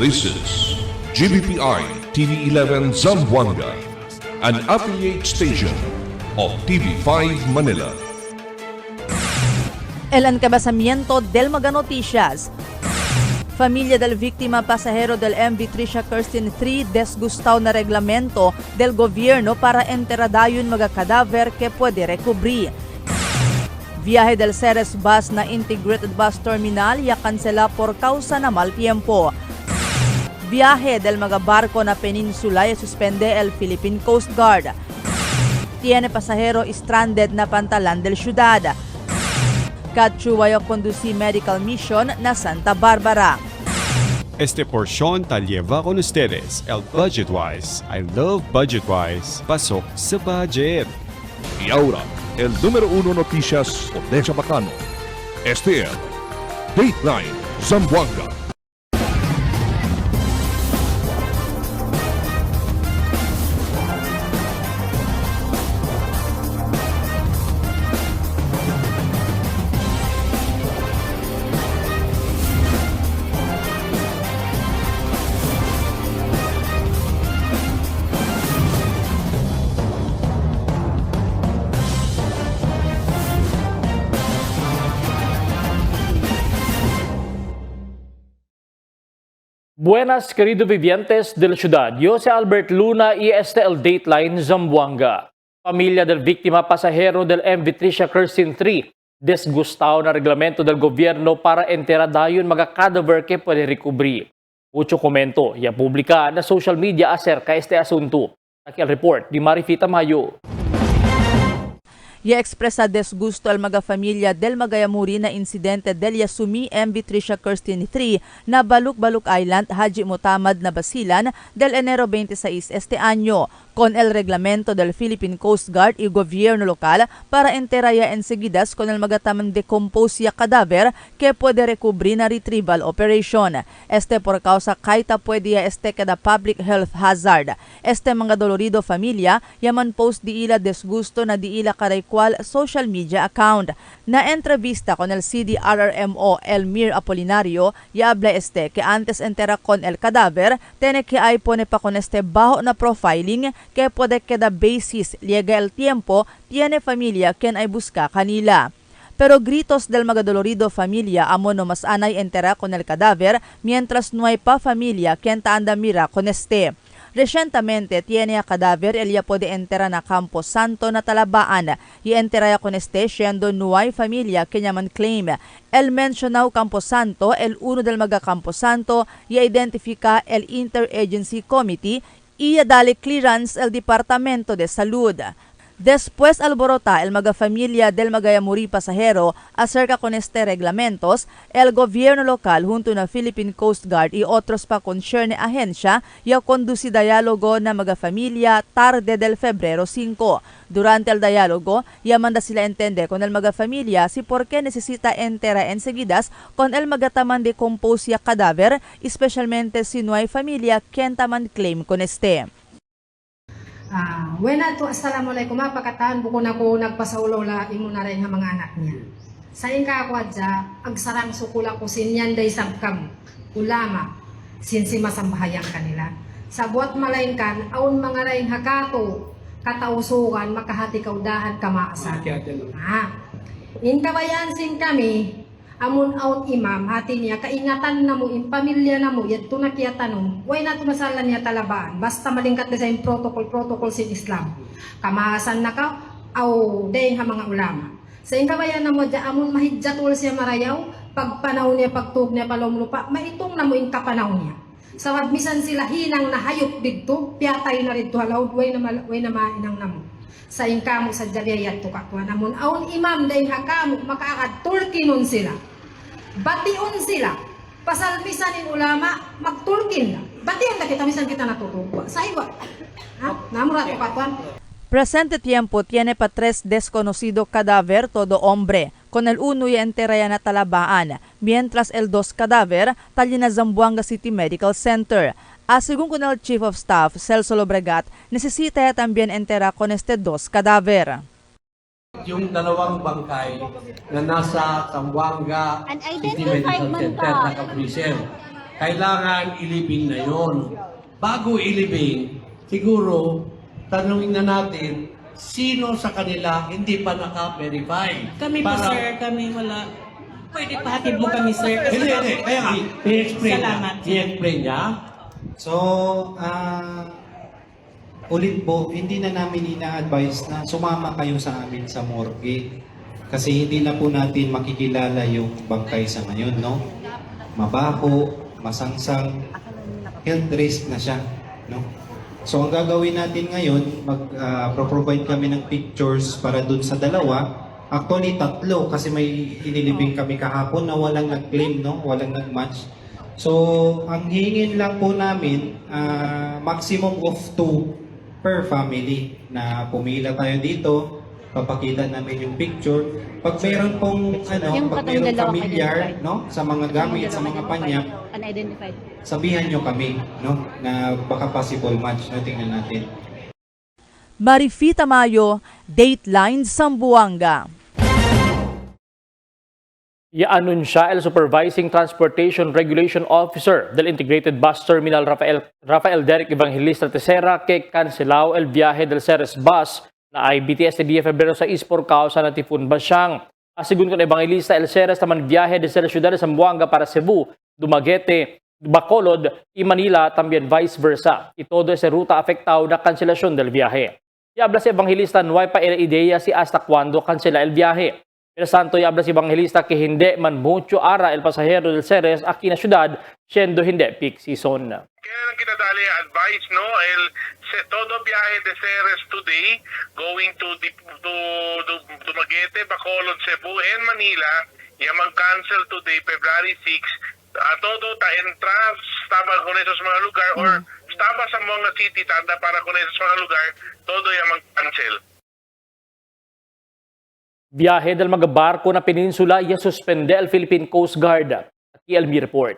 This is GBPI TV11 Zamboanga, an affiliate station of TV5 Manila. El encabezamiento del Mga Noticias. Familia del víctima pasajero del MV Tricia Kirsten 3 desgustado na reglamento del gobierno para enteradayon mga kadaver que puede recubrir. Viaje del Ceres Bus na Integrated Bus Terminal ya cancela por causa na mal tiempo. Viaje del mga barco na peninsula ya suspende el Philippine Coast Guard. Tiene pasajero stranded na Pantalan del Ciudad. Katsuwayo conduci medical mission na Santa Barbara. Este porción tal lleva con ustedes el Budgetwise. I love Budgetwise. Pasok sa budget. Y ahora, el número 1 noticias de Chabacano. Este es Dateline Zamboanga. Buenas, queridos vivientes de la ciudad. Yo soy Albert Luna y este es el Dateline Zamboanga. Familia del víctima pasajero del MV Tricia Kirsten 3 desgustado na reglamento del gobierno para enteradayon mga cadaver que puede recubrir. Mucho komento y publica na social media acerca este asunto. Aquí el report de Marifita Mayo. Y expresa desgusto al mga familia del Magayamuri na insidente del Yasumi MV Tricia Kirsten 3 na Baluk-Baluk Island, Haji Mutamad na Basilan del enero 26 este año, con el reglamento del Philippine Coast Guard y gobierno local para enteraya enseguidas con el magatamang decompose ya cadáver que puede recubrir na retrieval operation. Este por causa kaita puede ya este kada public health hazard. Este mga dolorido familia yaman post di ila desgusto na di ila karay cual social media account. Na entrevista con el CDRRMO Elmir Apolinario y habla este que antes entera con el cadáver tiene que ay pone pa con este bajo na profiling que puede queda basis llega el tiempo tiene familia quien ay busca kanila. Pero gritos del mga dolorido familia amo no mas anay entera con el cadáver mientras no hay pa familia quien taanda mira con este. Recientemente tiene a cadáver el ya puede entera na Campo Santo na Talabaan y entera con este siendo no hay familia que llaman claim. El mencionado Campo Santo, el uno del mga Campo Santo y identifica el Interagency Committee y dale clearance el Departamento de Salud. Después alborota el mga familia del Magayamuri pasajero acerca con este reglamentos, el gobierno local junto na Philippine Coast Guard y otros pa concerne ahensya ya conduci dialogo na mga familia tarde del Febrero 5. Durante el dialogo, ya manda sila entende con el mga familia si por qué necesita entera enseguidas con el magataman decompose ya cadáver, especialmente si no hay familia quien taman claim con este. Wena to assalamualaikum pagkataan bukon ako nagpasaulo la imo na rin nga mga anak niya. Sa inka ako adya agsarang sukula ko sinyan day sabkam ulama sinsi masambahayang kanila. Sa buat malainkan aun mga rin hakato katausugan makahati kaudahan kamaasa. Inkabayan sin kami amun out imam hati niya kaingatan na mo in pamilya na mo yadto na kiya tanong way na tumasalan niya talabaan basta malingkat na sa protocol sin Islam kamaasan na ka aw day ha mga ulama sa inkabayan na mo da amun mahidjatul siya marayaw pagpanaw niya pagtug niya palomlupa maitong na mo in kapanaw niya sa wadmisan sila hinang nahayop didto piyatay na ridto halaw way na mainang namo sa ingkamo sa jabiyat to kakwa namon aun imam day hakamo makaakad tulkinon sila bation sila pasalmisan in ulama magtulkin bation na kita misan kita natutugwa sa iwa namura to kakwan. Presente tiempo tiene pa 3 desconocido cadáver todo hombre, con el uno y entera na Talabaan, mientras el 2 cadáver tali na Zamboanga City Medical Center. Según con el Chief of Staff, Celso Lobregat, necesita también entera con este 2 cadáver. Yung dalawang bangkay na nasa Zamboanga City Medical Center naka-preserve. kailangan ilibing na yon. Bago ilibing, siguro, tanungin na natin, sino sa kanila hindi pa naka-verify? Kami po, sir. Kami wala. Pwede pahatid mo kami, sir. Kasi Hindi. Kaya nga, i-explain niya. Salamat. I-explain niya. So, ulit po, hindi na namin ina-advise na sumama kayo sa amin sa morgue. Kasi hindi na po natin makikilala yung bangkay sa ngayon, no? Mabaho, masangsang, health risk na siya, no? So, ang gagawin natin ngayon, mag-provide kami ng pictures para dun sa dalawa. Actually, 3 kasi may inilibing kami kahapon na walang nag-claim, no? Walang nag-match. So, ang hingin lang po namin, maximum of 2 per family na pumila tayo dito, papakita namin yung picture. Pag mayroon pong, pag mayroong familiar, no? Sa mga gamit, sa mga panyak, unidentified. sabihan nyo kami, no? Na baka possible match, no? Tingnan natin. Marifita Mayo, Dateline Zamboanga. I-anunsya el Supervising Transportation Regulation Officer del Integrated Bus Terminal Rafael Derek Evangelista Tesera que cancelao el viaje del Ceres Bus na ay BTS de Febrero 6 por causa ng Typhoon Bashang. Asigun con Evangelista el Ceres naman viaje desde la ciudad de Zamboanga para Cebu, Dumaguete, Bacolod y Manila también vice versa. Y todo ese ruta afectado na cancelación del viaje. Y habla si Evangelista no hay pa idea si hasta cuándo cancela el viaje. El santo y habla si Evangelista que hindi man mucho ara el pasahero del Ceres aquí na syudad, siendo hindi peak season. Kaya lang kinadali advice, no? Todo biyahe de Ceres today going to Dumaguete, Bacolod, Cebu, and Manila, yamang cancel today, February 6. Todo ta entras, tama con esos mga lugar, or tama sa mga city, tanda para con esos mga lugar, todo yamang cancel. Biyahe del mga barko na peninsula ya suspende el Philippine Coast Guard. At ELM report.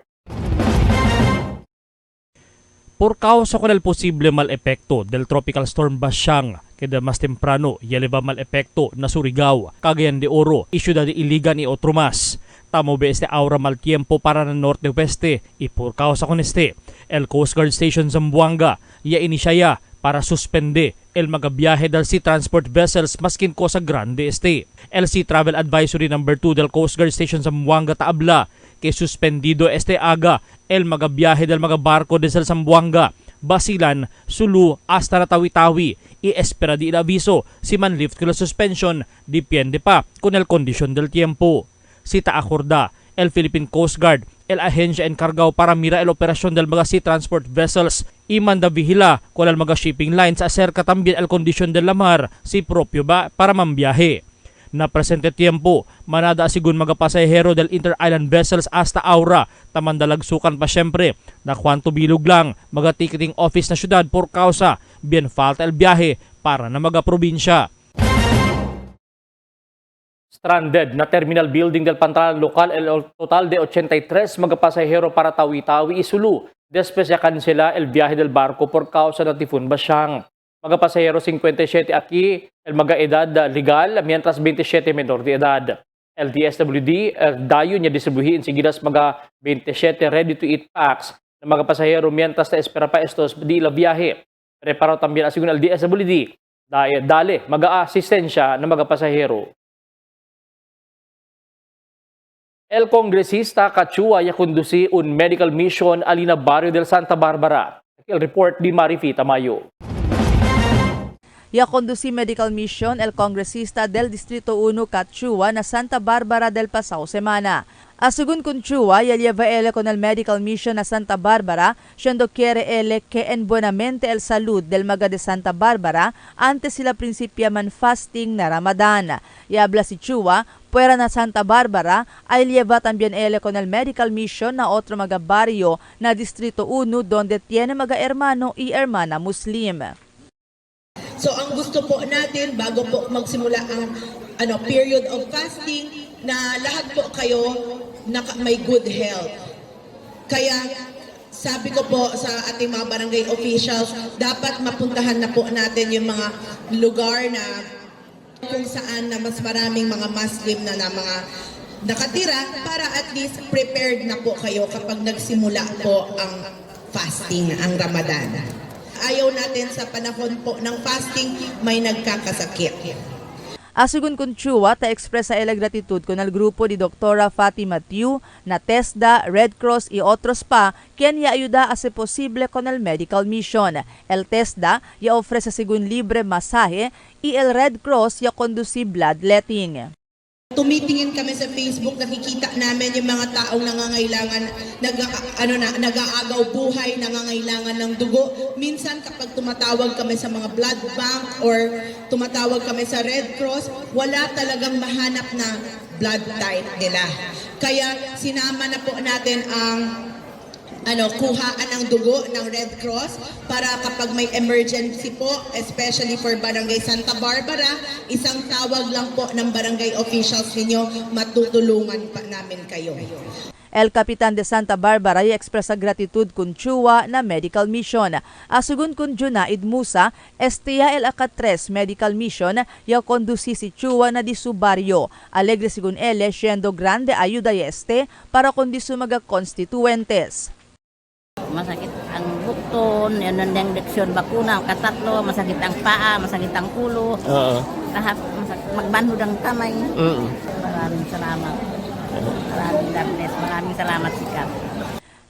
Por causa con el posible mal epekto del Tropical Storm Bashang, queda más temprano y eleva mal epekto na Surigao, Cagayan de Oro y Ciudad de Iligan y otro más. Tamo be este aura mal tiempo para na norte-oeste y por causa con este, el Coast Guard Station Zamboanga ya inisyaya para suspende el mga biyahe del sea transport vessels maskin ko sa Grande Este. El Sea Travel Advisory No. 2 del Coast Guard Station Zamboanga taabla que suspendido este aga el mga biyahe del mga barko desde Zamboanga, Basilan, Sulu hasta Tawi-Tawi y espera di aviso si man lift ko la suspension depende pa con el kondisyon del tiempo. Si taakorda el Philippine Coast Guard el ahensya encargao para mira el operasyon del mga sea transport vessels y manda vigila con el mga shipping lines acerca también el kondisyon del mar si propio ba para mambiyahe. Na presente tiempo, manada asigun mga pasahero del inter-island vessels hasta Aura, tamandalagsukan pa syempre na kwanto bilog lang mga ticketing office na syudad por causa bien falta el biyahe para na mga probinsya. Stranded na terminal building del Pantalan Local el total de 83 mga pasahero para Tawi-Tawi y Sulu. Después ya cancela el viaje del barco por causa ng Typhoon Bashang. Mga pasahero 57 aquí, el mga edad legal, mientras 27 menor de edad. El DSWD, dayo niya distribuhin seguidas mga 27 ready-to-eat packs ng mga pasahero mientras na espera pa estos di la viaje. Preparo también asigun el DSWD, dale mag-aasistensya ng mga pasahero. El congresista Cachua ya conduci un medical mission alina barrio del Santa Barbara. El report di Marifita Mayo. Ya conduci medical mission el congresista del Distrito 1 Cachua na Santa Barbara del Pasao Semana. Asigun con Chua, ya lleva ele con el medical mission na Santa Barbara, siendo quiere ele que en buenamente el salud del mga de Santa Barbara antes sila principiaman fasting na Ramadan. Y habla si Chua, fuera na Santa Barbara, ay lleva también ele con el medical mission na otro mga barrio na Distrito 1 donde tiene mga hermano y hermana Muslim. So ang gusto po natin bago po magsimula ang period of fasting na lahat po kayo may good health. Kaya sabi ko po sa ating mga barangay officials, dapat mapuntahan na po natin yung mga lugar na kung saan na mas maraming mga Muslim na mga nakatira para at least prepared na po kayo kapag nagsimula po ang fasting, ang Ramadan. Ayaw natin sa panahon po ng fasting may nagkakasakit. Asugun kun Chua, ta-express sa ela gratitud con al grupo di Doktora Fatima Tiu, na TESDA, Red Cross y otros pa, quien ya ayuda a ser posible con el medical mission. El TESDA ya ofrece según libre masaje y el Red Cross ya conduce bloodletting. Tumitingin kami sa Facebook, nakikita namin yung mga taong nangangailangan, nag-aagaw buhay, nangangailangan ng dugo. Minsan kapag tumatawag kami sa mga blood bank or tumatawag kami sa Red Cross, wala talagang mahanap na blood type nila. Kaya sinama na po natin ang kuhaan ng dugo ng Red Cross para kapag may emergency po, especially for Barangay Santa Barbara, isang tawag lang po ng barangay officials ninyo, matutulungan pa namin kayo. El Capitan de Santa Barbara i-expresa gratitud kun Chua na medical mission. Asugun kun Junaid Musa, estia el ACA-3 medical mission ya conduci si Chua na di su barrio. Alegre sigun ele, siendo grande ayuda y para kundi su mga constituentes. Masakit ang bukton, yan ang injection bakuna, ang katatlo, masakit ang paa, masakit ang ulo, lahat, magbanhod ang kamay. Maraming salamat. Maraming salamat sikat.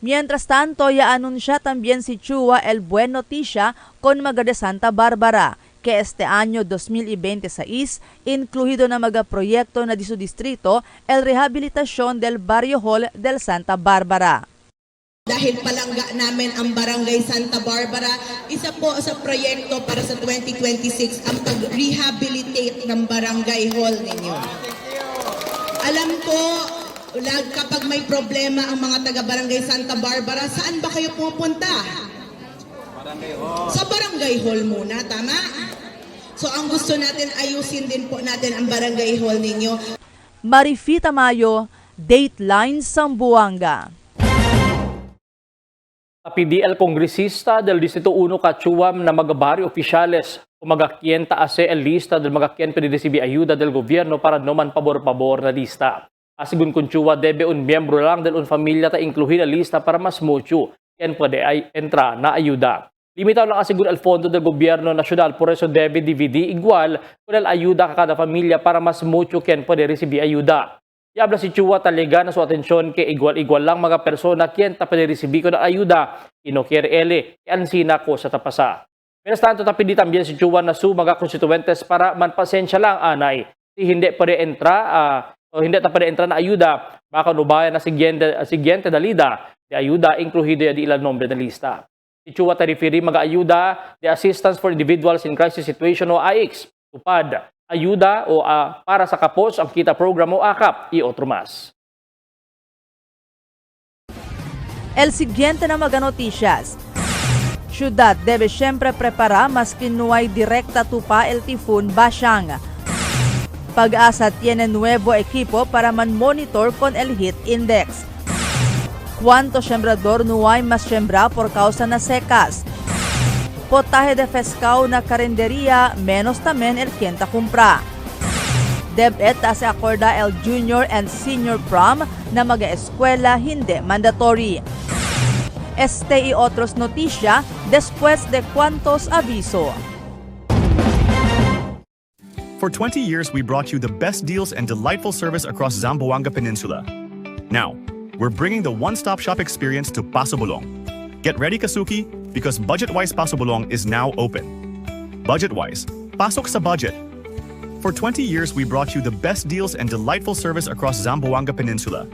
Mientras tanto, ya anuncia también si Chua el buen noticia con Maga de Santa Barbara, que este año 2026, incluido na mga proyekto na di su distrito, el rehabilitación del Barrio Hall del Santa Barbara. Dahil palangga namin ang Barangay Santa Barbara, isa po sa proyekto para sa 2026 ang pag-rehabilitate ng Barangay Hall ninyo. Alam ko, kapag may problema ang mga taga-Barangay Santa Barbara, saan ba kayo pupunta? Sa Barangay Hall muna, tama? So ang gusto natin, ayusin din po natin ang Barangay Hall ninyo. Marifita Mayo, Dateline Zamboanga. PDL kongresista del Distrito 1 Cachuam na mga barrio oficiales umagakienta ase el lista del magakien pwede recibi ayuda del gobierno para no man pabor-pabor na lista. Asigun kun Chua debe un miyembro lang del un familia ta incluir na lista para mas mucho yan pwede ay entra na ayuda. Limitaw lang asigun al fondo del gobierno nasyonal, por eso debe dividi igual con el ayuda ka kada familia para mas mucho yan pwede recibi ayuda. Yabla si Chua talaga na su atensyon ke igual-igual lang mga persona kien tapos resibi ko na ayuda, inokier ele, ansina ko sa tapasa. Mientras tanto tapidi también si Chua na su mga konstituentes para manpasensya lang anay. Si hindi pwede entra, o hindi ta pwede entra na ayuda, baka nubaya na siguiente dalida, de ayuda incluido ya di ilang nombre na lista. Si Chua ta referi mga ayuda, the Assistance for Individuals in Crisis Situation o AICS, tupad. Ayuda o para sa kapos ang kita program o AKAP y otro más. El siguiente na mga noticias. Ciudad debe siempre preparar maski no hay directa tupa el tifón Bashang. Pag-asa tiene nuevo equipo para man-monitor con el heat index. ¿Cuánto sembrador no hay más sembra por causa na secas? Potaje de pescado na karinderia, menos tamen el quien ta compra. DepEd se acorda el junior and senior prom na mag-eskwela hindi mandatory. Este y otros noticia después de cuantos aviso. For 20 years, we brought you the best deals and delightful service across Zamboanga Peninsula. Now, we're bringing the one-stop shop experience to Paso Bulong. Get ready, Kasuki, because Budget-Wise Paso Bulong is now open. Budget-Wise, pasok sa budget. For 20 years, we brought you the best deals and delightful service across Zamboanga Peninsula.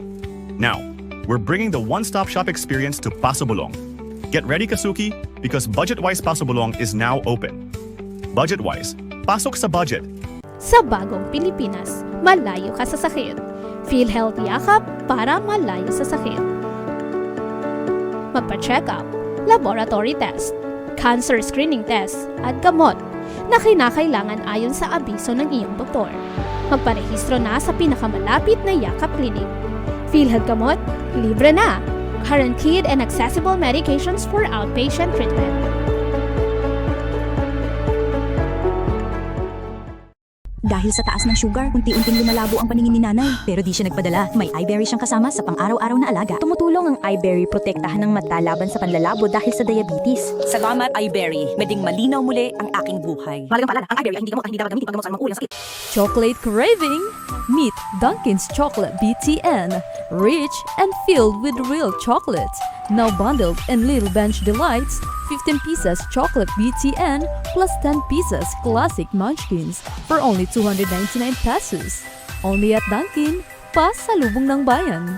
Now, we're bringing the one-stop shop experience to Paso Bulong. Get ready, Kasuki, because Budget-Wise Paso Bulong is now open. Budget-Wise, pasok sa budget. Sa bagong Pilipinas, malayo ka sa sakit. PhilHealth Yakap para malayo sa sakit. Magpa-check up, laboratory test, cancer screening test, at gamot na kinakailangan ayon sa abiso ng iyong doktor. Magparehistro na sa pinakamalapit na Yakap Clinic. PhilHealth Gamot, libre na. Guaranteed and accessible medications for outpatient treatment. Dahil sa taas ng sugar, unti-unting lumalabo ang paningin ni nanay. Pero di siya nagpadala. May iBerry siyang kasama sa pang-araw-araw na alaga. Tumutulong ang iBerry protektahan ng mata laban sa panlalabo dahil sa diabetes. Salamat iBerry. Meding malinaw muli ang aking buhay. Malagang paalala, ang iBerry ay hindi gamot at hindi dapat gamitin paggamot sa anumang uri ng sakit. Chocolate craving? Meet Dunkin's Chocolate BTN. Rich and filled with real chocolate. Now bundled in Little Bench Delights, 15 pieces chocolate BTN plus 10 pieces classic munchkins for only 299 pesos. Only at Dunkin, pasalubong ng bayan.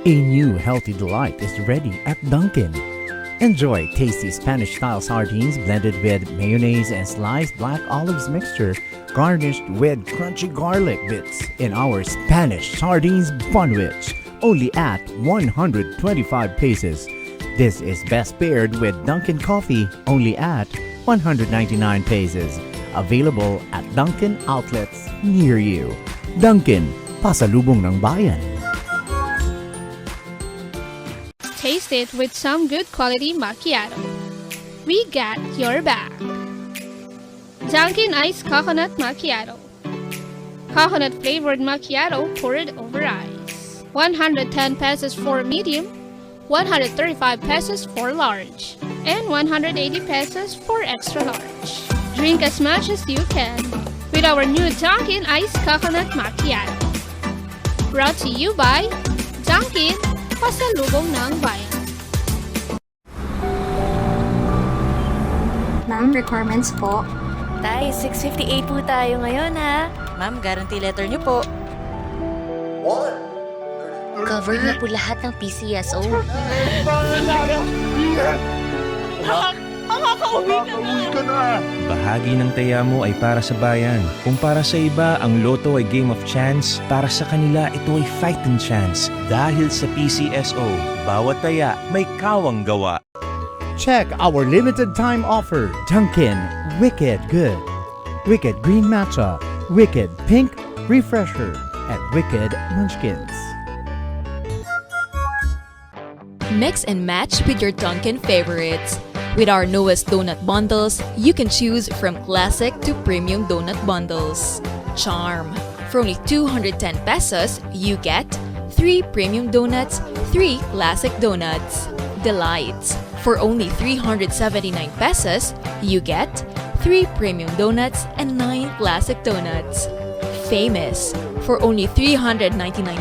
A new healthy delight is ready at Dunkin'. Enjoy tasty Spanish-style sardines blended with mayonnaise and sliced black olives mixture, garnished with crunchy garlic bits in our Spanish sardines bunwich, only at 125 pesos. This is best paired with Dunkin' coffee, only at 199 pesos. Available at Dunkin' outlets near you. Dunkin', pasalubong ng bayan. Taste it with some good quality macchiato. We got your back. Dunkin' Iced Coconut Macchiato. Coconut flavored macchiato poured over ice. 110 pesos for medium, 135 pesos for large, and 180 pesos for extra large. Drink as much as you can with our new Dunkin' Iced Coconut Macchiato. Brought to you by Dunkin', pasalubong ng bayan. Ma'am, requirements po. Tay, 658 po tayo ngayon ha. Ma'am, guarantee letter niyo po. Covered na po lahat ng PCSO. Makakauwi ka na! Bahagi ng taya mo ay para sa bayan. Kung para sa iba, ang Lotto ay game of chance, para sa kanila ito ay fighting chance. Dahil sa PCSO, bawat taya may kawang gawa. Check our limited time offer. Dunkin' Wicked Good, Wicked Green Matcha, Wicked Pink Refresher, and Wicked Munchkins. Mix and match with your Dunkin' favorites. With our newest donut bundles, you can choose from classic to premium donut bundles. Charm. For only 210 pesos, you get 3 premium donuts, 3 classic donuts. Delights. For only 379 pesos, you get 3 premium donuts and 9 classic donuts. Famous. For only 399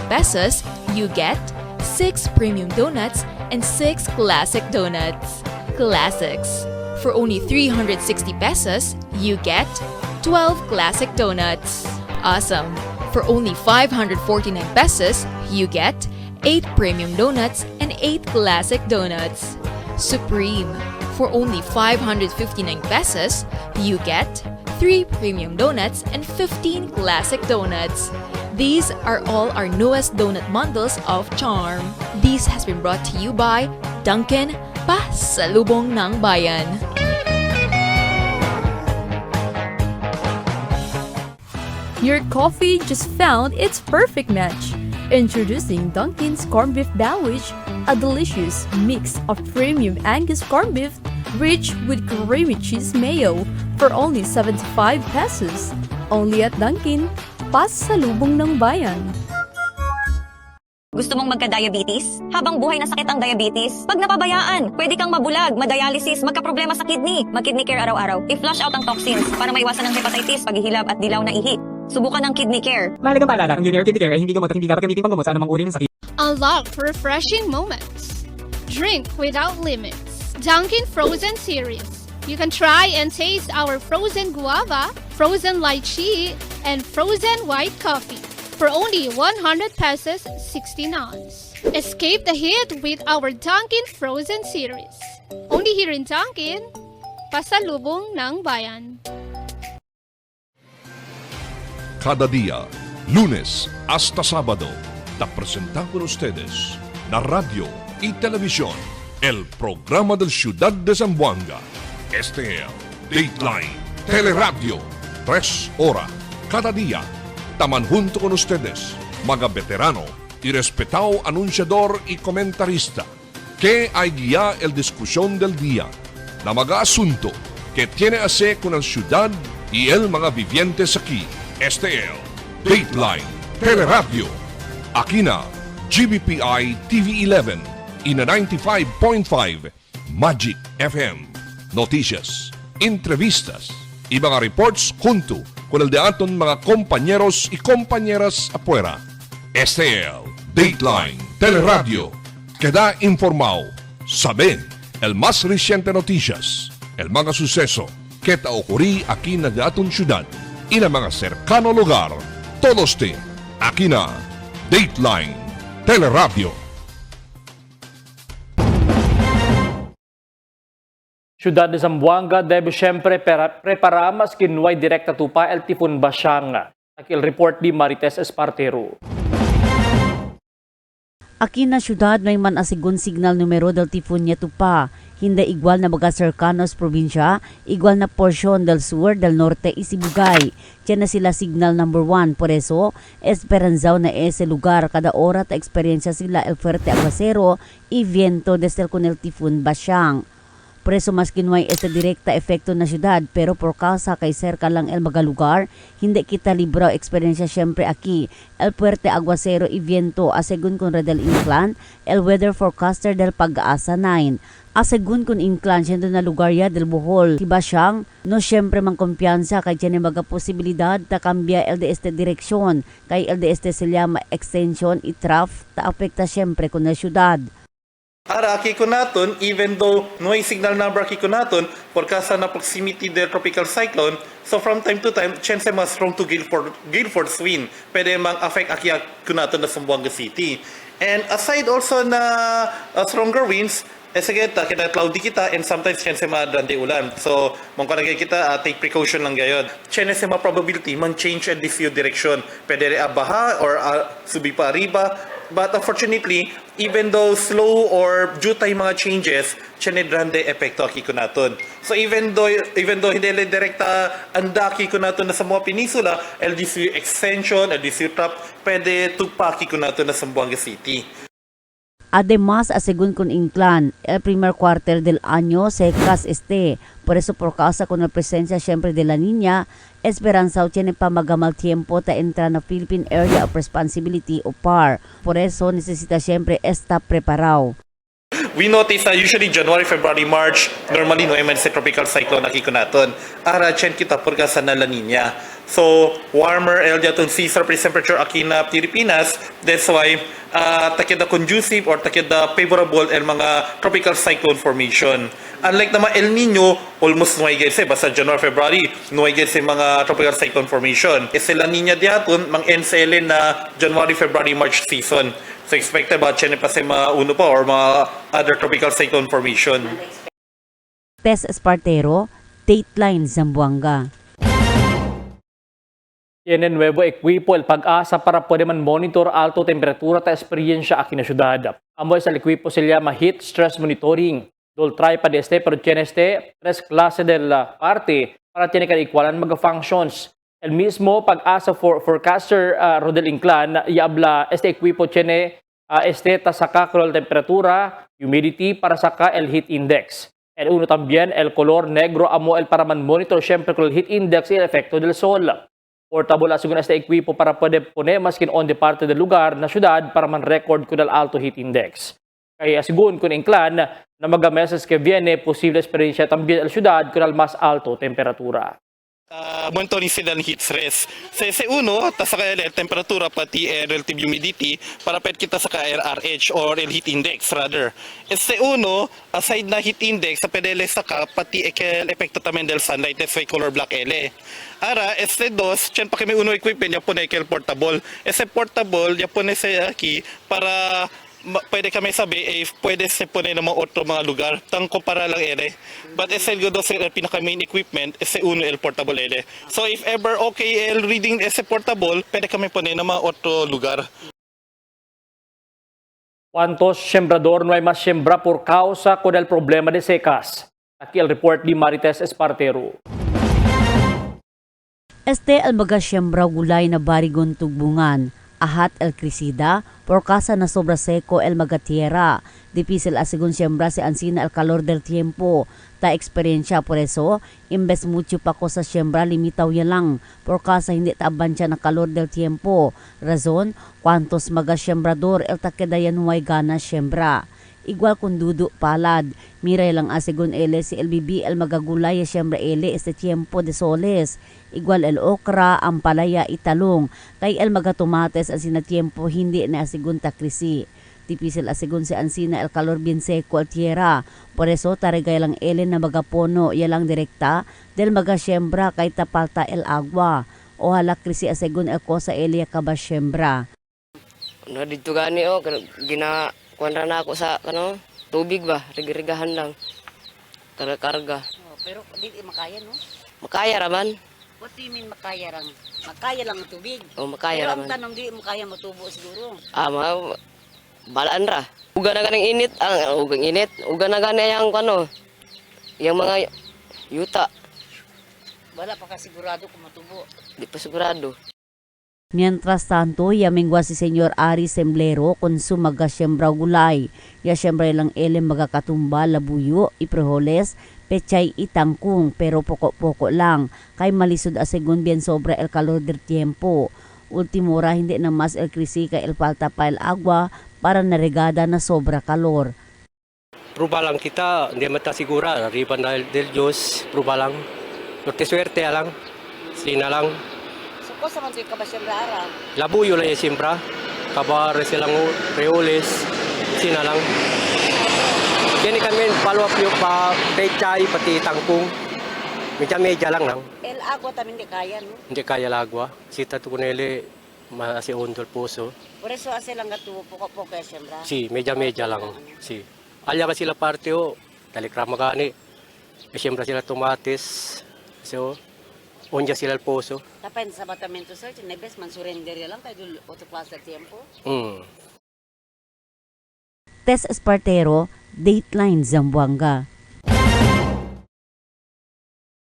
pesos, you get 6 premium donuts and 6 classic donuts. Classics. For only 360 pesos, you get 12 classic donuts. Awesome. For only 549 pesos, you get 8 premium donuts and 8 classic donuts. Supreme. For only 559 pesos, you get 3 premium donuts and 15 classic donuts. These are all our newest donut bundles of Charm. This has been brought to you by Dunkin', pasalubong ng bayan. Your coffee just found its perfect match. Introducing Dunkin's Corned Beef Sandwich, a delicious mix of premium Angus corned beef rich with creamy cheese mayo for only 75 pesos. Only at Dunkin', pasalubong ng bayan. Gusto mong magka-diabetes? Habang buhay na sakit ang diabetes, pag napabayaan, pwede kang mabulag, madialysis, magka-problema sa kidney. Mag-kidney care araw-araw. I-flush out ang toxins para maiwasan ang hepatitis, paghihilab at dilaw na ihi. Subukan ang kidney care. Mahalagang paalala, ang Junior Kidney Care ay hindi gamot at hindi dapat gamitin panggamot sa anumang uri ng sakit. Unlock refreshing moments. Drink without limits. Dunkin' Frozen Series. You can try and taste our frozen guava, frozen lychee, and frozen white coffee for only 100 pesos 16 ounce. Escape the heat with our Dunkin' Frozen Series. Only here in Dunkin', pasalubong ng bayan. Cada día, lunes hasta sábado, te presentamos con ustedes la radio y televisión, el programa del Ciudad de Zamboanga. Este es Dateline Teleradio, 3 horas cada día. Taman junto con ustedes, mga veterano y respetado anunciador y comentarista, que hay guía el discusión del día, na mga asunto que tiene a hacer con la ciudad y el mga vivientes aquí, STL, Dateline, Teleradio, aquí na, GBPI TV11, ina 95.5, Magic FM, noticias, entrevistas, y mga reports junto con el de aton mga compañeros y compañeras afuera. STL, Dateline, Teleradio, queda informado, saben, el más reciente noticias, el mga suceso que ta ocurrí aquí na aton syudad y na mga cercano lugar, todos te, aquí na, Dateline, Teleradio. Syudad de Zamboanga debe siyempre prepara mas kinuway direkta tupa el Tifon Bashang. Akil report di Marites Espartero. Aquí na syudad may man asigon signal numero del tifon niya tupa. Hindi igual na mga cercanos probinsya, igual na porsyon del sur, del norte y Sibugay. Diyan na sila signal number 1. Por eso, esperanzaw na ese lugar. Kada oras ta eksperyensya sila el fuerte aguacero y viento desde con el tifon Bashang. Por eso mas kinuway este direkta efekto na syudad, pero por causa kay cerca lang el mga lugar, hindi kita libro eksperyensya syempre aquí. El fuerte aguacero y viento asegun con Redel Inclan, el weather forecaster del Pag-asa 9. Asegun kun inclan siya na lugar ya del Bohol, Bashang, no syempre mang kumpiyansa kay dyan mga posibilidad ta kambya el de este direksyon, kay el de este sila ma-extension i traf ta apekta syempre kun na syudad. Ara, kiko naton, even though no signal number kiko naton, por causa na proximity del tropical cyclone, so from time to time, chance mas strong to gale force wind, pwede mang affect akya kunaton na Zamboanga City. And aside also na stronger winds, sige, kita cloudy kita, and sometimes chance madandi ulan. So, mongkalagay kita, take precaution lang gayon. Chance ma probability, mang change and diffuse direction. Pwede rin baha or subi pa arriba. But unfortunately, even though slow or due tayo mga changes, chanedrande epekto aki ko naton. So even though hindi direkta andaki ko naton na sa mga peninsula, LDC extension, LDC trap, pwede tupaki ko naton na Zamboanga City. Además, asegun con Inclan, el primer cuartel del año secas Por eso, por causa con la presencia siempre de la Niña, esperanza tiene pa magamal tiempo ta entra na Philippine Area of Responsibility o PAR. Por eso, necesita siempre estar preparado. We notice that usually January, February, March, normally no emergency tropical cyclone nakiko naton. Ara chen kita por causa na La Niña. So, warmer el diaton sea surface temperature aquí na Pilipinas. That's why takeda conducive or takeda favorable el mga tropical cyclone formation. Unlike naman El Nino, almost nuay gayse basta January, February, nuay gayse mga tropical cyclone formation. Ese La Niña diaton mang NCL na January, February, March season. So expected ba chene pa sa mga uno pa or mga other tropical cyclone formation. Tess Espartero, Dateline Zamboanga. Tienen nuevo equipo el Pag-asa para pwede man monitor alto temperatura ta eksperyensya aquí na syudad. Amoy sa equipo sila heat stress monitoring. Dol try pa de este pero tiene este tres klase del parte para tiene ka ikualan mga functions. El mismo Pag-asa forecaster Rodel Inclan yabla este equipo tiene este ta saka control temperatura, humidity para saka el heat index. El uno también el color negro amo el para man monitor siempre con el heat index y el efecto del sol. Portable asegun este equipo para pwede pone maskin on the parte del lugar na syudad para man record con el alto heat index. Kaya asegun con Inclan na mga meses que viene posible experiencia también el syudad con el mas alto temperatura. Monitoring sila ng heat stress. Sa uno, saka el temperatura pati relative humidity para pwede kita saka RRH or el heat index rather. uno, aside na heat index, sa pwede saka pati el epekto tamen del sunlight, that's why color black ele. Ara, dos, tiyan pa kami uno equipment, yapon na ikel portable. Portable, yapon na sa aki para pwede kami sabi, pwede sa po na mga otro mga lugar, tang kumpara lang ere. But ese do sa pinaka main equipment, ese uno el portable ere. So if ever okay el reading ese portable, pwede kami po na mga otro lugar. ¿Cuántos sembrador no hay más siembra por causa con el problema de secas? Aquí el report de Marites Espartero. Este al mga siyembra gulay na barigon tugbungan. Ahat el Crisida, por casa na sobra seco el Magatiera. Difícil asigun siembra si ansina el calor del tiempo. Ta eksperyensya por eso, imbes mucho pa ko sa siembra limitaw ya lang, por casa hindi taabansya na calor del tiempo. Razon, kwantos maga siembrador el takedayan huway gana siembra. Igual kung dudu palad, miray lang asigun ele si LBB el magagulay siembra ele este tiempo de soles. Igual el okra, ang palaya, italong, kay el magatomates ang sinatiempo hindi na asigun takrisi. Difícil asigun si ansina el calor bien seco al tierra. Por eso tarigay lang ele na magapono yalang direkta del magasiembra kay tapalta el agua. O hala krisi asigun el kosa ele kaba siembra. No dito gani gina kuanra na ako sa tubig ba, rigahan lang. Karga. Pero di makaya no? Makaya raman. What do you mean makaya lang? Makaya lang ang tubig. Makaya Pero raman. ang tanong di makaya matubo siguro. Balaan ra. Uga na ganing init, ugang init. Uga na gani yung mga yuta. Wala pa ka sigurado kung matubo. Di pa sigurado. Mientras tanto, yamingwa si Senyor Ari Semblero kung sumaga siyembra gulay. Ya siyembra lang ele magakatumba, labuyo, ipreholes, pechay itangkung pero poko-poko lang. Kay malisod asigun bien sobra el calor del tiempo. Ultimora hindi na mas el krisi kay el falta pa el agua para naregada na sobra kalor. Pruba lang kita, hindi mata sigura. Riban del Diyos, pruba lang. Swerte lang. Sina lang. So, sa man ka ba siyembra ara? Labuyo lang yung siembra. Kabar silang reoles. Sina lang. Kaya kami follow up yung pechay, pati tangkong. Medya lang lang. El agua tamin di kaya no? Hindi kaya lagwa. Sita to kunele, si Ondol Puso. Por eso ase lang gatubo poko-poko ya siyembra. Si, medya lang. Si. Alya ka sila parte talikrama gani. Siyembra sila tomates. So, onja sila el Puso. Tapen sa batamento sir, nebes man surrender lang kay dul otro klase del tiempo. Tess Espartero, Dateline Zamboanga.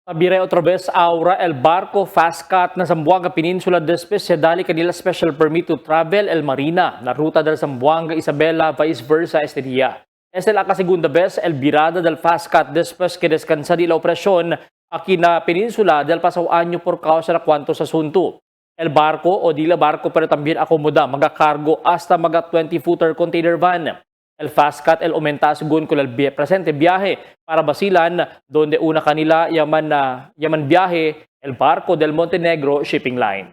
Tabire otra vez ahora el barco Fastcat na Zamboanga Peninsula después se dali kanila special permit to travel el Marina na ruta del Zamboanga Isabela vice versa este día. Es la segunda vez el virada del Fastcat después que descansa di la operación aquí na Peninsula del pasado año por causa de cuantos asunto. El barco o di la barco pero también acomoda magakargo hasta maga 20-footer container van. El Fastcat el aumenta según con el presente viaje para Basilan donde una kanila yaman viaje el barco del Montenegro Shipping Line.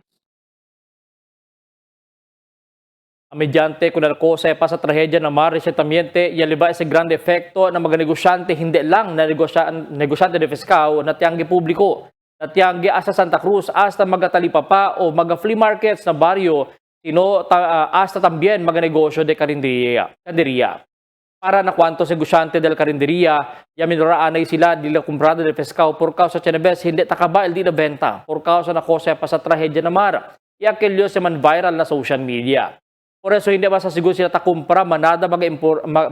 Mediante kung narkose pa sa trahedya ng mar resetamiente, yaliba ese grande efekto ng mga negosyante hindi lang na negosyante de Fiscao na tiyanggi publiko, na tiyanggi asa Santa Cruz, hasta mga talipapa o mga flea markets na baryo, hasta también mga negosyo de karinderia. Para na kwantos negosyante del karinderia, yaminuraanay sila dila kumprado de Fiscao por causa chenebes hindi takaba el di na benta, por causa na kose pa sa trahedya ng mar. Yakilyo se man viral na social media. Por eso hindi masasiguro sila takumpra manada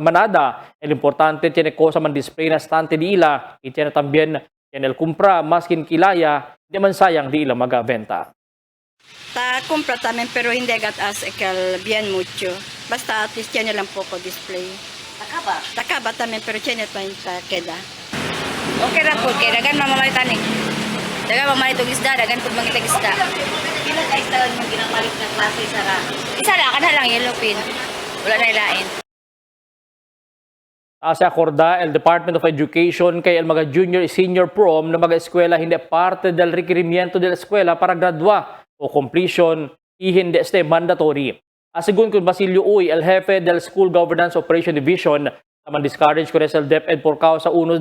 manada el importante tiene cosa man display na stante di ila y tiene también tiene el kumpra maskin kilaya di man sayang di ila magabenta. Ta kumpra tamen pero hindi gat as ekal bien mucho. Basta at least tiene lang poco display. Takaba tamen pero tiene pa ta queda. Okay ra po kay dagan mamamalitan ni. Dagan mamalit isda, dagan pud mangitag isda. Ilan ka isda yung ginamalit na klase sara? Isa lang, kana lang yellow pin. Wala na ilain. Sa akorda, el Department of Education kay el mga junior senior prom na mga eskwela hindi parte del requirimiento de la eskwela para gradua o completion y hindi este mandatory. Asigun kung Basilio Uy, el jefe del School Governance Operation Division, naman discourage ko rin el DepEd por causa uno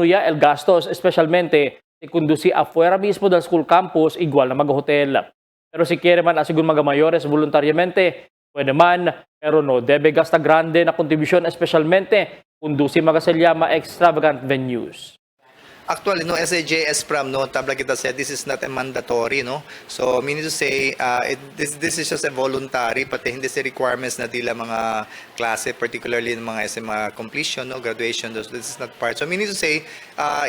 ya el gastos, especialmente si conduci afuera mismo del school campus igual na mag-hotel. Pero si quiere man asigun mga mayores voluntariamente, pwede man, pero no debe gasta grande na kontribusyon especialmente kung dusi mga selyama extravagant venues. Actually, no, SAJS Pram, no, tabla kita said this is not a mandatory, no. So, meaning to say, this is just a voluntary, pati hindi sa requirements na dila mga klase, particularly ng mga SMA completion, no, graduation, this is not part. So, meaning to say,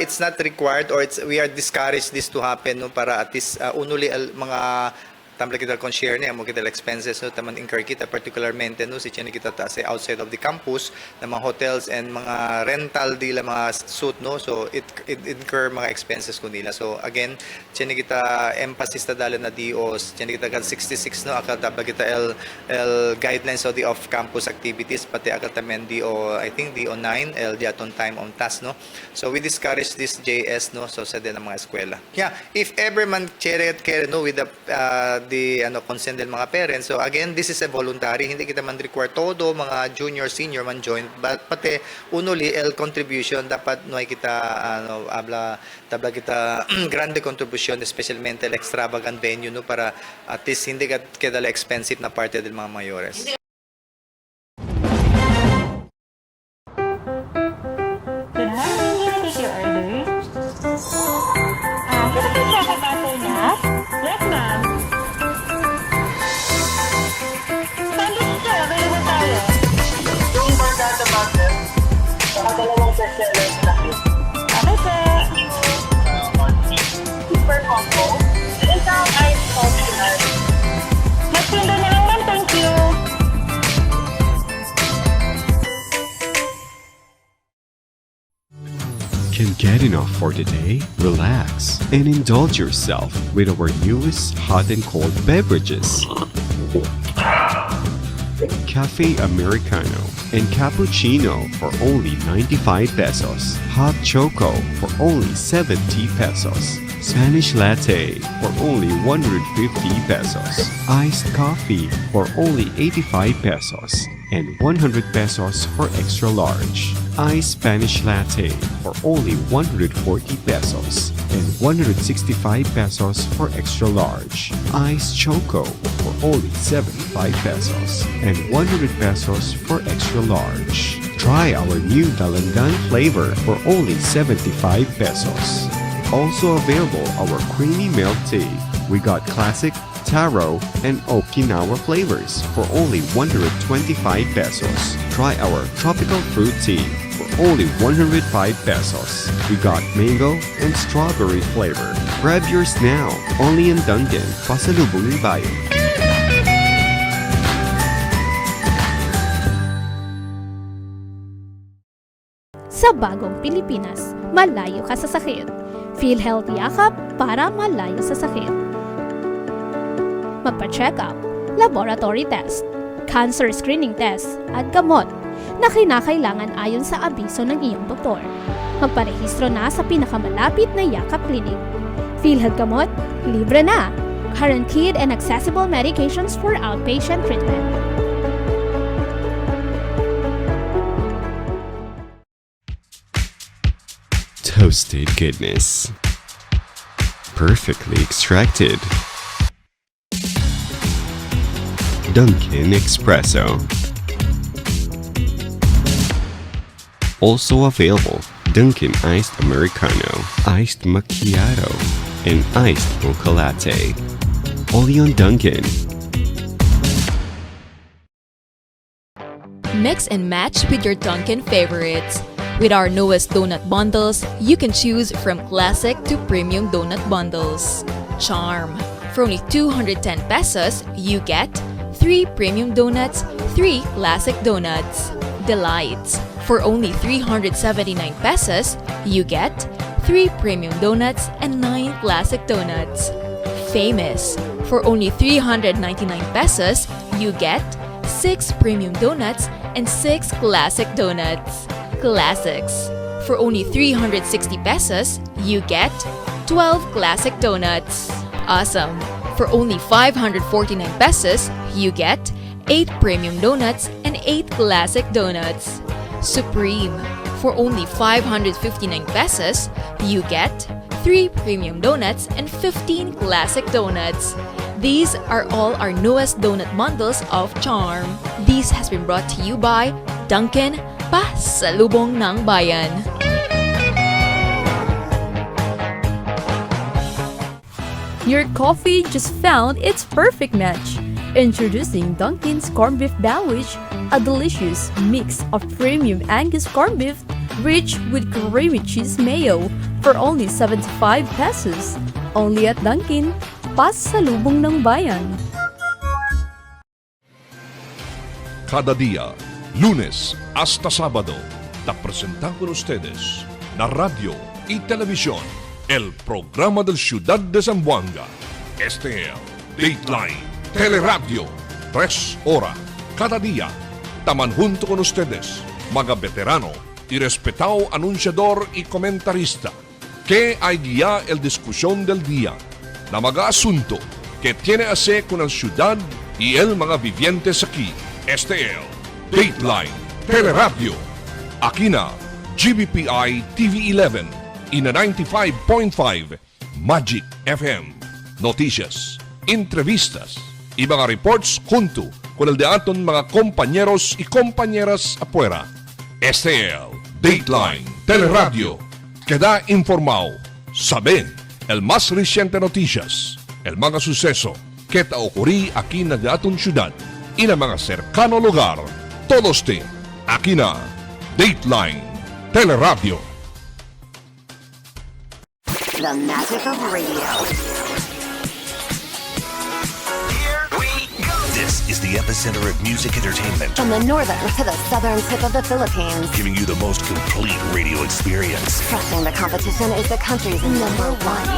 it's not required or we are discouraged this to happen, no, para at least unuli mga tambla kita kung share niya mo kita expenses no taman incur kita particularmente no si chene kita ta sa outside of the campus na mga hotels and mga rental dila mga suit no so it incur mga expenses ko nila. So again chene kita emphasis ta dala na DOs chene kita kan 66 no akal tabla kita L guidelines of the off campus activities pati akal tamen DO I think DO9 L diaton time on task no. So we discourage this JS no so sa din ng mga eskwela. Yeah, if ever man care no with the consent del mga parents. So again, this is a voluntary. Hindi kita man require todo mga junior, senior man join. But pati unuli el contribution dapat noy kita tabla kita grande contribution especialmente el extravagant venue no para at least hindi kadala expensive na parte del mga mayores. Yes, ma'am. Sandwich siya, available tayo. Yung bargata butter, saka dalawang bestseller sa akin. Okay, sir. Super combo. Isang ice coffee ice. Magtindo na lang, ma'am. Thank you. Can get enough for the day? Relax and indulge yourself with our newest hot and cold beverages. Cafe Americano and Cappuccino for only 95 pesos. Hot Choco for only 70 pesos. Spanish Latte for only 150 pesos. Iced Coffee for only 85 pesos. And 100 pesos for extra large. Iced Spanish Latte for only 140 pesos and 165 pesos for extra large. Iced Choco for only 75 pesos and 100 pesos for extra large. Try our new Dalandan flavor for only 75 pesos. Also available our creamy milk tea. We got classic, taro, and Okinawa flavors for only 125 pesos. Try our tropical fruit tea for only 105 pesos. We got mango and strawberry flavor. Grab yours now, only in Dunkin', Pasalubong ng Bayan. Sa bagong Pilipinas, malayo ka sa sakit. PhilHealth Yakap para malayo sa sakit. Magpa-check up, laboratory test, cancer screening test, at gamot na kinakailangan ayon sa abiso ng iyong doktor. Magparehistro na sa pinakamalapit na Yakap Clinic. PhilHealth Gamot, libre na! Guaranteed and accessible medications for outpatient treatment. Toasted goodness. Perfectly extracted. Dunkin' Espresso. Also available, Dunkin' Iced Americano, Iced Macchiato, and Iced Mocha Latte. Only on Dunkin'. Mix and match with your Dunkin' favorites. With our newest donut bundles, you can choose from classic to premium donut bundles. Charm. For only 210 pesos, you get 3 premium donuts, 3 classic donuts. Delights. For only 379 pesos, you get 3 premium donuts and 9 classic donuts. Famous. For only 399 pesos, you get 6 premium donuts and 6 classic donuts. Classics. For only 360 pesos, you get 12 classic donuts. Awesome. For only 549 pesos, you get 8 premium donuts and 8 classic donuts. Supreme. For only 559 pesos, you get 3 premium donuts and 15 classic donuts. These are all our newest donut bundles of Charm. This has been brought to you by Dunkin', Pasalubong ng Bayan. Your coffee just found its perfect match. Introducing Dunkin's Corned Beef Sandwich, a delicious mix of premium Angus corned beef rich with creamy cheese mayo for only 75 pesos. Only at Dunkin'. pasalubong ng bayan. Cada día, lunes hasta sábado, te presentan con ustedes la radio y televisión, el programa del Ciudad de Zamboanga. Este es Dateline Teleradio, 3 horas cada día. Taman junto con ustedes, mga veterano y respetado anunciador y comentarista, que hay guía el discusión del día, na mga asunto que tiene a ver con el ciudad y el mga vivientes aquí. Este es Dateline Teleradio. Aquí na GBPI TV11 y na 95.5 Magic FM. Noticias, entrevistas y mga reports junto con el de aton mga compañeros y compañeras afuera. Este es Dateline Teleradio. Queda informado, saben el más reciente noticias, el mga suceso que ta ocurrí aquí na aton ciudad y na mga cercano lugar. Todos te aquí na Dateline Teleradio. The magic of radio. This is the epicenter of music entertainment. From the northern to the southern tip of the Philippines. Giving you the most complete radio experience. Crushing the competition is the country's number one.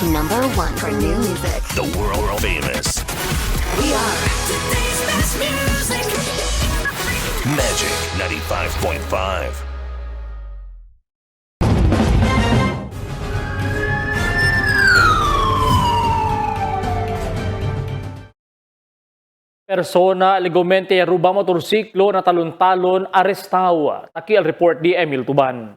Number one for new music. The world famous. We are today's best music. Magic 95.5. Persona legalmente ruba motorsiklo na talon-talon arestawa. Taki al report di Emil Tuban.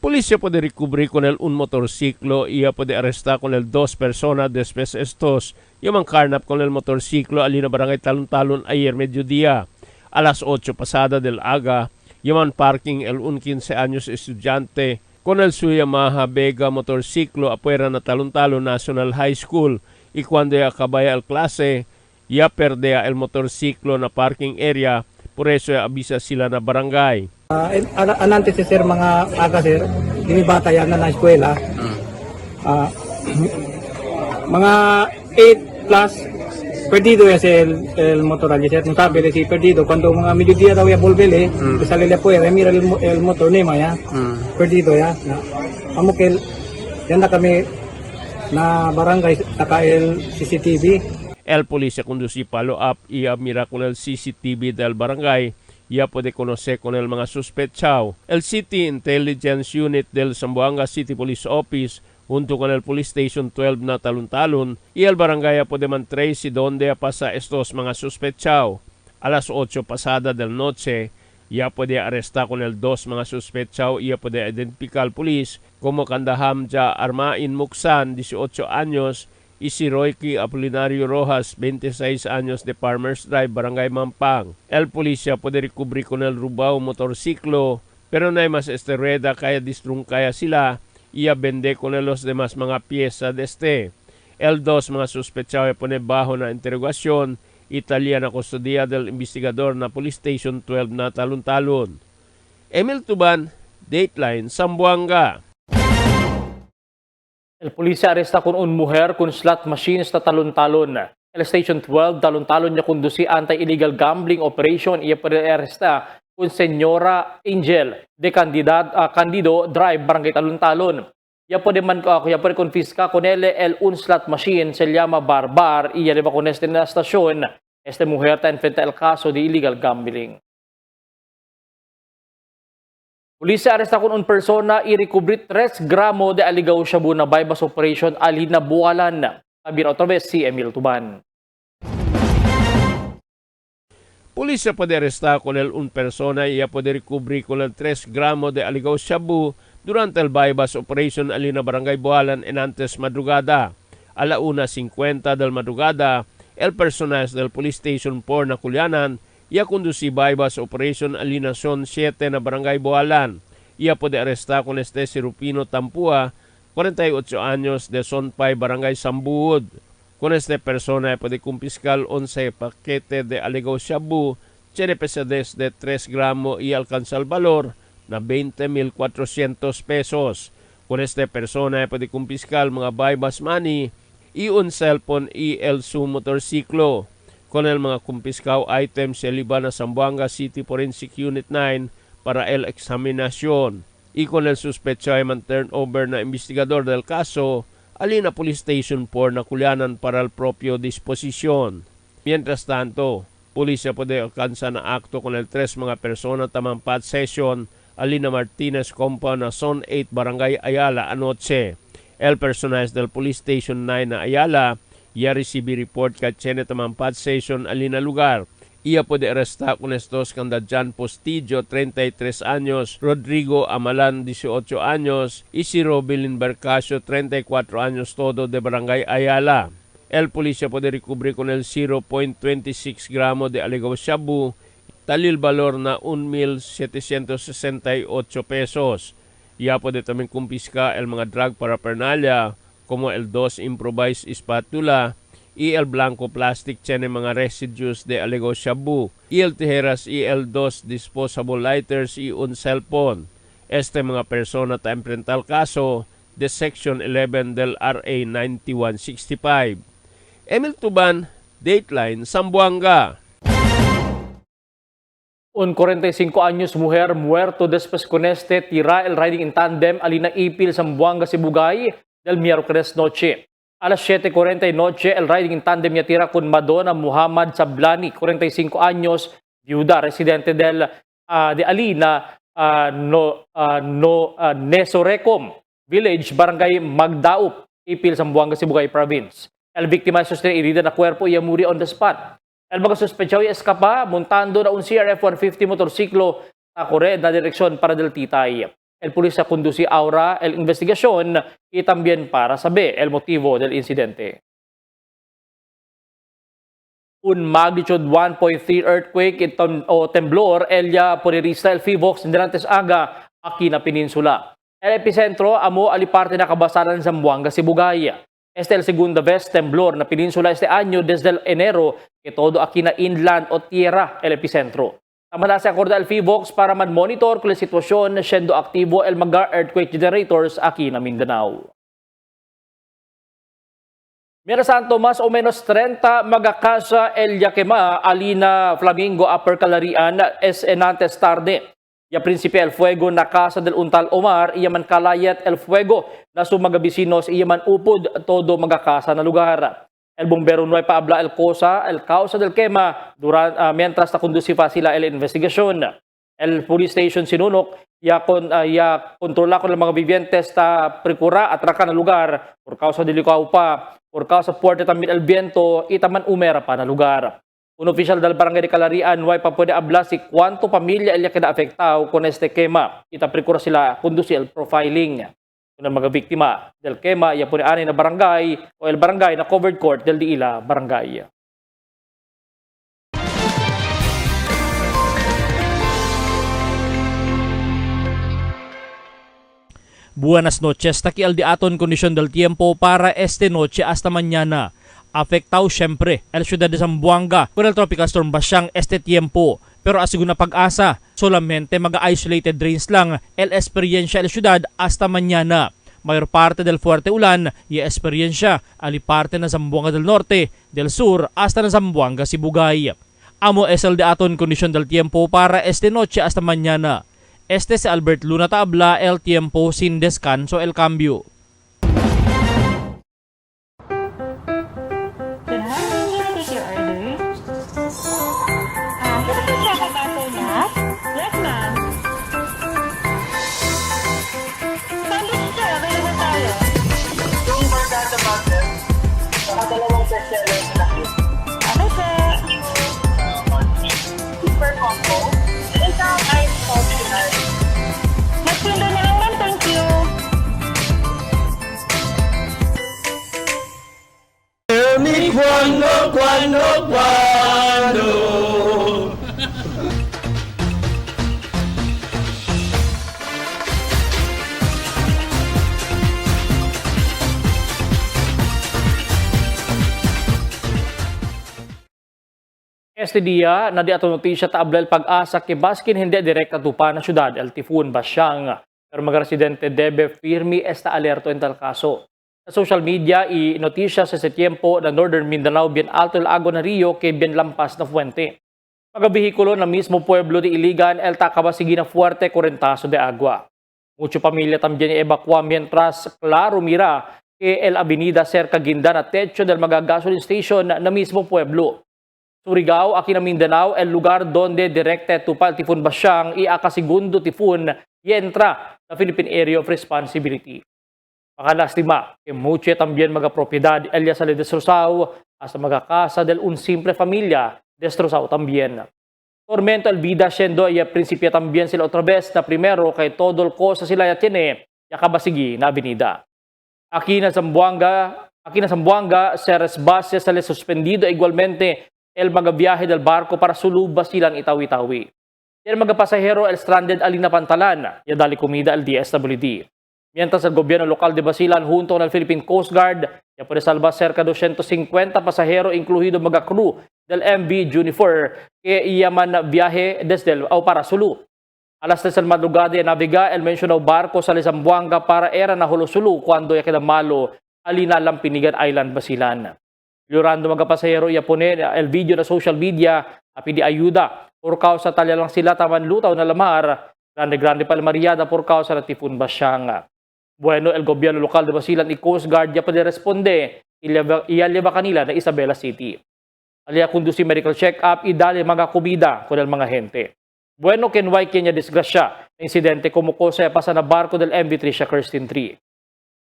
Policía puede recubrir con él un motorciclo y puede arrestar con él 2 personas después estos. Yung carnap con el motorciclo alina barangay Talon-Talon ayer mediodía. A las 8 pasada del aga, yung parking el un 15 años estudiante con el su Yamaha Vega motorciclo afuera na Talon-Talon National High School. Y cuando acabaya el clase, ya perdea el motorciclo na parking area, por eso abisa sila na barangay. Antes sir mga aga sir, hindi bata yan na eskwela. Mga 8 plus, perdido ya el motor allí, sir. No sabi si perdido, cuando mga mediodía daw ya volvele, sale le puede, mira el motor nema ya, perdido ya. Amo que yan na kami na barangay taka el CCTV. El policía conduce follow-up y mira con el CCTV del barangay ya puede conocer con el mga sospechado. El City Intelligence Unit del Zamboanga City Police Office junto con el Police Station 12 na Talon-Talon y el barangay ya puede mantrace donde pasa estos mga sospechado. A las 8 pasada del noche ya puede arrestar con el 2 mga sospechado y ya puede identificar al police como Kandaham Ja Armain Muksan, 18 años, y si Royki Apolinario Rojas, 26 años de Farmers Drive, Barangay Mampang. El policía puede recubrir con el rubao motorsiklo, pero no hay más rueda kaya distrunkaya sila, y vende con los demás mga pieza de este. El 2 mga sospechado pone bajo na interrogasyon, Italia na kustudiya del investigador na Police Station 12 na Talon-Talon. Emil Tuban, Dateline, Zamboanga. El polisya aresta con un mujer con slot machines na talon-talon. El Station 12, talon-talon niya kundusi anti-illegal gambling operation. Iya pa aresta con Senyora Angel de Candido Drive, Barangay Talon-Talon. Iya pa man confisca con el un slot machine se llama Barbar. Iya de ba con este na stasyon. Este mujer ta enfrenta el caso de illegal gambling. Pulisya aresta con un persona y recubrir 3 gramo de aligaw shabu na bypass operation alina buwalan. Kabir otra vez si Emil Tuban. Pulisya puede arrestar con él un persona y puede recubrir con él 3 gramos de aligaw shabu durante el bypass operation alina barangay Bualan en antes madrugada. A la 1:50 del madrugada, el personal del Police Station 4 na Kulianan ia conduci bypass operation alina Zone 7 na barangay Bualan. Ia puede arrestar con este si Rupino Tampua, 48 años de Zone 5 barangay Sambuod. Con este persona puede kumpiskal 11 pakete de aligaw shabu, tiene pesadez de 3 gramo y alcanza el valor na 20,400 pesos. Con este persona pwede kumpiskal mga bypass money, un cellphone, el su motorsiklo. Con el mga kumpiskaw items sa liban na Zamboanga City Forensic Unit 9 para el eksaminasyon. Con el suspecha ay man turnover na investigador del kaso, alina Police Station 4 na kulyanan para el propio disposisyon. Mientras tanto, pulisya pwede alkansa na akto con el 3 mga persona tamang pat session Alina Martinez compound na Zone 8 Barangay Ayala anoche. El personajes del Police Station 9 na Ayala ya recibe report ka tiene tamang pat session alina lugar. Ia puede arresta con estos kanda Jan Postillo 33 años, Rodrigo Amalan 18 años, Isidro Bilin Bercasio 34 años todo de Barangay Ayala. El policía puede recobre con el 0.26 gramo de alegado shabu, talil valor na 1,768 pesos. Ya puede también kumpiska el mga drug paraphernalia como el 2 improvised spatula y el blanco plastic tiene mga residues de alegado shabu y el tijeras y el 2 disposable lighters y un cellphone. Este mga persona ta enfrentar caso de Section 11 del RA 9165. Emil Tuban, Dateline, Zamboanga. Un 45 años mujer muerto después con este tira el riding in tandem alina Ipil Zamboanga Sibugay del miércoles noche. A las 7:40 noche el riding in tandem niya tira con Madonna Muhammad Sablani, 45 años, viuda, residente de Alina Nesorecom Village, Barangay Magdaup, Ipil Zamboanga Sibugay Province. El víctima es sostenido herida na cuerpo y muri on the spot. El mga sospechado ay eskapa montando na un CRF 150 motorsiklo sa corred na direksyon para del Titay. El policía conduce ahora el investigación y también para saber el motivo del incidente. Un magnitude 1.3 earthquake o temblor elya ponirista el FIVOX Indirantes Aga aquí na peninsula. El epicentro amo aliparte na kabasaran sa Zamboanga, Sibugay. Este el segunda vez temblor na peninsula este año desde el enero que todo aquí na inland o tierra el epicentro. Tama se acorda el FIVOX para man-monitor kung la sitwasyon siendo aktibo el mga earthquake generators aquí na Mindanao. Mientras tanto, más o menos 30 magakasa el Yakima, Alina Flamingo, Upper Calarian, es enantes tarde. Ya Príncipe el Fuego na Casa del Untal Omar, iyaman Kalayat el Fuego na sumaga bisinos, iyaman upod todo magakasa na lugar. El bombero no ay paabla el causa del quema mientras na conduciva sila el investigasyon. El police station sinunok ya kontrola con el mga vivientes ta prekura at raka na lugar por causa delikaw pa, por causa fuerte también el viento itaman umera pa na lugar. Un oficial del barangay de Calarian no ay pa pwede abla si cuánto pamilya el que na-afectao con este quema. Ita prekura sila conduce el profiling. Ng mga biktima del quema, iya po ni na barangay o el barangay na covered court del Diila Barangay. Buenas noches, taki al diaton kondisyon del tiempo para este noche hasta mañana. Afectado siempre el ciudad de Zamboanga con el tropical storm Basyang este tiempo. Pero asiguna pag-asa, solamente mag-isolated rains lang el experiencia el ciudad hasta mañana. Mayor parte del fuerte ulan y experiencia aliparte na Zamboanga del Norte, del Sur hasta na Zamboanga Sibugay. Amo es el diaton kondisyon del tiempo para este noche hasta mañana. Este si Albert Luna Tabla, el tiempo sin descanso el cambio. Cuando. Este dia, na di ato notisya ta abla el pag-asa ke baskin hindi direkta tupa na syudad el Tifun Basyang. Pero mga residente debe firme esta alerto en tal caso. Sa social media, i-notisya sa tiempo na Northern Mindanao bien alto el agua na Rio que bien lampas na fuente. Mga behikulo na mismo pueblo de Iligan el takabasigi na fuerte correntazo de agua. Mucho pamilya también evacuar mientras claro mira que el avenida cerca ginda na techo del mga gasoline station na mismo pueblo. Surigao, aquí na Mindanao, el lugar donde directe tupal tifun Basyang y akasegundo tifun y entra na Philippine Area of Responsibility. Makalastima, que mucho también mga propiedad elia sale destrozado hasta mga casa del un simple familia destrozado también. Tormento el vida siendo y principia también sila otra vez na primero kay todo el cosa sila ya tiene ya kabasigi na avenida. Aquí na Zamboanga, Ceres Bases sale suspendido igualmente el mga viaje del barco para sulubas silang Itawi-Tawi. El mga pasahero el stranded alin na Pantalan, ya dali comida el DSWD. Mientras el gobierno local de Basilan junto con el Philippine Coast Guard ya puede salvar cerca de 250 pasajeros incluido mga crew del MV Junifer que iyaman viaje desde o para Sulu. Alas 3 del madrugada naviga el mencionado barco sa Zamboanga para era na Hulosulu cuando ya queda malo alina Lampinigan Island Basilan. Llorando mga pasahero ya pone el video na social media api di ayuda por causa talya lang sila taman lutaw na lamar grande pa mariada por causa na Tifun Basyang. Bueno, el gobierno local de Basilan y Coast Guard ya puede responde iyaleba kanila na Isabela City. Alia kundusi medical check-up y dali mga komida con el mga gente. Bueno, kenway kanya disgrasya insidente kumukosa pasa na barco del MV Tricia Kirsten 3.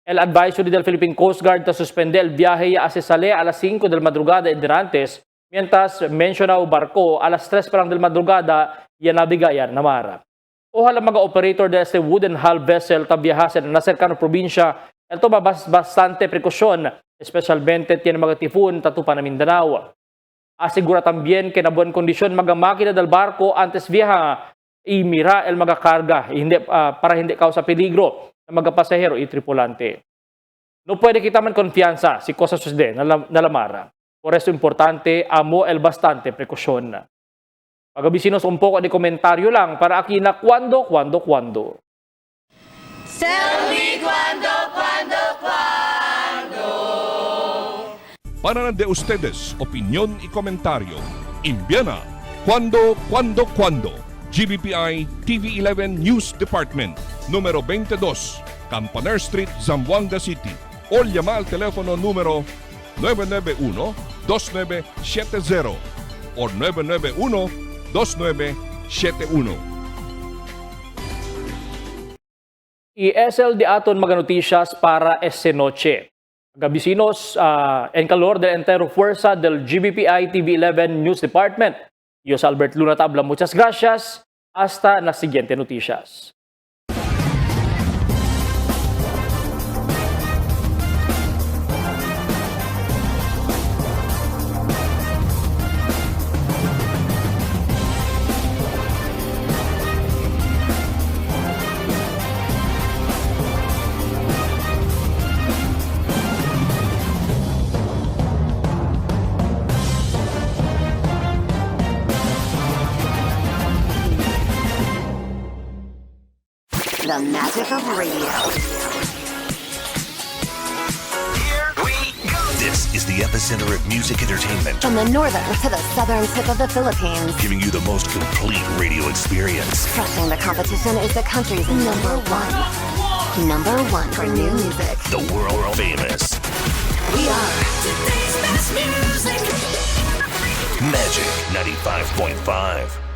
El advisory del Philippine Coast Guard ta suspende el viaje a Sesale a las 5 del madrugada en Durantes, mientras mencionado barco a las 3 parang del madrugada y nabigayan na Mara. Ojalá mga operator de este wooden hull vessel tabiyahasen na cercano probinsya, ito bastante precaución, especialmente tiene mga tifun tatupa na Mindanao. Asegura también que na buwan kondisyon mga makina del barco antes viaja y mira el mga karga para hindi causa peligro ng mga pasahero y tripulante. No puede kita man konfiansa si cosas sucede na lamara. Por eso importante amo el bastante precaución. Pagabisinos un poco de komentaryo lang para aquí na cuando. Tell me cuando. Para de ustedes, opinión y comentario. Envíana cuando. GBPI TV11 News Department, número 22, Campaner Street, Zamboanga City. O llama al teléfono número 991-2970 o 991-2971. ESL de aton mga noticias para esta noche. Gabisinos, en calor del entero fuerza del GBPI TV11 News Department. Yo soy Albert Luna Tabla, muchas gracias. Hasta las siguientes noticias. The magic of radio. This is the epicenter of music entertainment, From the northern to the southern tip of the Philippines. giving you the most complete radio experience. Crushing the competition is the country's number one. Number one for new music. The world famous We are today's best music. Magic 95.5.